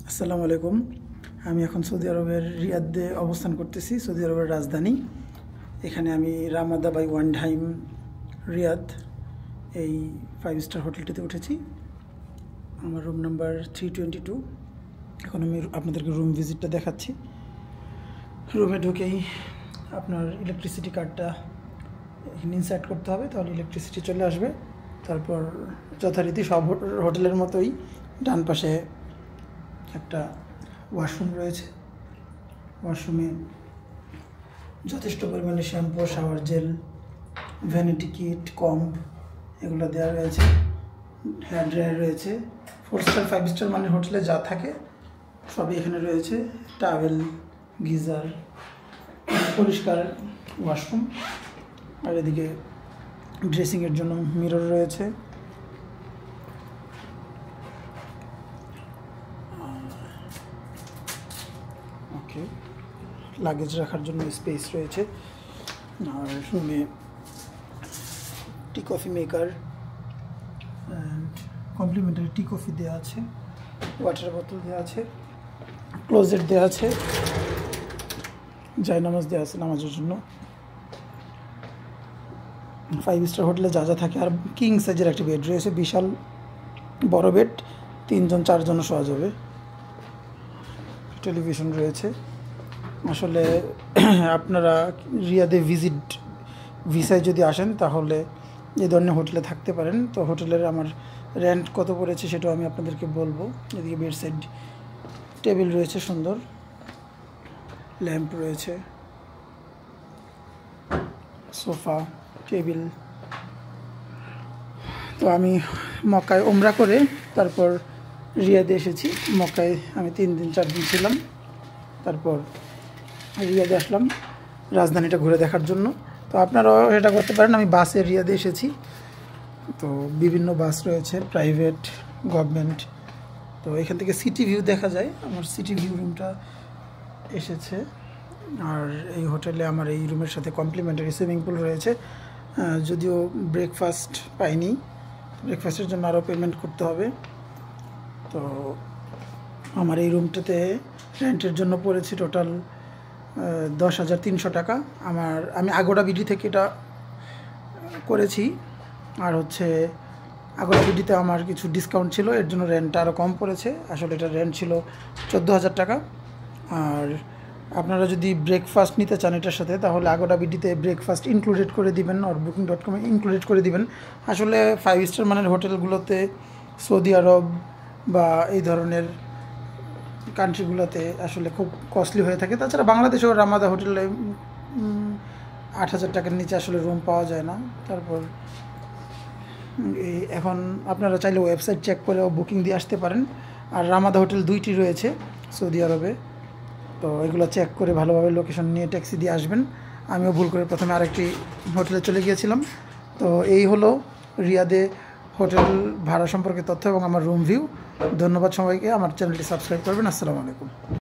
আসসালামু আলাইকুম। আমি এখন সৌদি আরবের রিয়াদে অবস্থান করতেছি, সৌদি আরবের রাজধানী। এখানে আমি রামাদা বাই ওয়ান্ডহাইম রিয়াদ এই 5 স্টার হোটেলটিতে উঠেছি। আমার রুম নাম্বার 322। এখন আমি আপনাদেরকে রুম ভিজিটটা দেখাচ্ছি। রুমে ঢুকেই আপনার ইলেকট্রিসিটি কার্ডটা এখানে ইনসার্ট করতে হবে, তাহলে ইলেকট্রিসিটি চলে আসবে। তারপর যথারীতি সব হোটেলের মতোই ডান পাশে একটা ওয়াশরুম রয়েছে। ওয়াশরুমে যথেষ্ট পরিমাণে shampoo, shower gel, vanity kit, comb এগুলো দেওয়া রয়েছে। হেয়ার ড্রায়ার রয়েছে। 4 স্টার 5 স্টার মানের হোটেলে যা থাকে সবই এখানে রয়েছে। টাওয়েল, গিজার, পরিষ্কার ওয়াশরুম। আর এদিকে ড্রেসিংয়ের জন্য মিরর রয়েছে। ওকে, লাগেজ রাখার জন্য স্পেস রয়েছে। আর রুমে tea coffee maker and complimentary tea coffee দেওয়া আছে, ওয়াটার বোতল দেওয়া আছে, ক্লোজেট দেওয়া আছে, জায়নামাজ দেওয়া আছে নামাজের জন্য। 5 স্টার হোটেলে যা যা থাকে। আর কিং সাইজের একটা বেড রয়েছে, বিশাল বড় বেড, 3জন 4জনও শোয়া যাবে। টেলিভিশন রয়েছে। আসলে আপনারা রিয়াদে ভিসায় যদি আসেন তাহলে এই ধরনের হোটেলে থাকতে পারেন। তো হোটেলের আমার রেন্ট কত পড়েছে সেটাও আমি আপনাদেরকে বলবো। এদিকে বেড সাইড টেবিল রয়েছে, সুন্দর ল্যাম্প রয়েছে, সোফা, টেবিল। তো আমি মক্কায় ওমরা করে তারপর রিয়াদে এসেছি। মক্কায় আমি 3 দিন 4 দিন ছিলাম। তারপর রিয়াদে আসলাম রাজধানীটা ঘুরে দেখার জন্য। তো আপনারাও এটা করতে পারেন। আমি বাসে রিয়াদে এসেছি। তো বিভিন্ন বাস রয়েছে, প্রাইভেট, গভর্নমেন্ট। তো এখান থেকে সিটি ভিউ দেখা যায়। আমার সিটি ভিউ রুমটা এসেছে। আর এই হোটেলে আমার এই রুমের সাথে কমপ্লিমেন্টারি সুইমিং পুল রয়েছে। যদিও ব্রেকফাস্ট পাইনি, ব্রেকফাস্টের জন্য আরও পেমেন্ট করতে হবে। তো আমার এই রুমটাতে রেন্টের জন্য পড়েছে টোটাল 10,300 টাকা। আমি আগোড়া বিডি থেকে এটা করেছি। আর আগোড়া বিডিতে আমার কিছু ডিসকাউন্ট ছিল, এর জন্য রেন্টটা আরও কম পড়েছে। আসলে এটা রেন্ট ছিল 14,000 টাকা। আর আপনারা যদি ব্রেকফাস্ট নিতে চান এটার সাথে, তাহলে আগোড়া বিডিতে ব্রেকফাস্ট ইনক্লুডেড করে দিবেন, আর booking.com ইনক্লুডেড করে দিবেন। আসলে 5 স্টার মানের হোটেলগুলোতে, সৌদি আরব বা এই ধরনের কান্ট্রিগুলোতে আসলে খুব কস্টলি হয়ে থাকে। তাছাড়া বাংলাদেশেও রামাদা হোটেলে 8,000 টাকার নিচে আসলে রুম পাওয়া যায় না। তারপর এখন আপনারা চাইলে ওয়েবসাইট চেক করেও বুকিং দিয়ে আসতে পারেন। আর রামাদা হোটেল 2টি রয়েছে সৌদি আরবে। তো এগুলো চেক করে ভালোভাবে লোকেশন নিয়ে ট্যাক্সি দিয়ে আসবেন। আমিও ভুল করে প্রথমে আরেকটি হোটেলে চলে গিয়েছিলাম। তো এই হলো রিয়াদে হোটেল ভাড়া সম্পর্কে তথ্য এবং আমার রুম ভিউ। ধন্যবাদ সবাইকে। আমার চ্যানেলটি সাবস্ক্রাইব করবেন। আসসালামু আলাইকুম।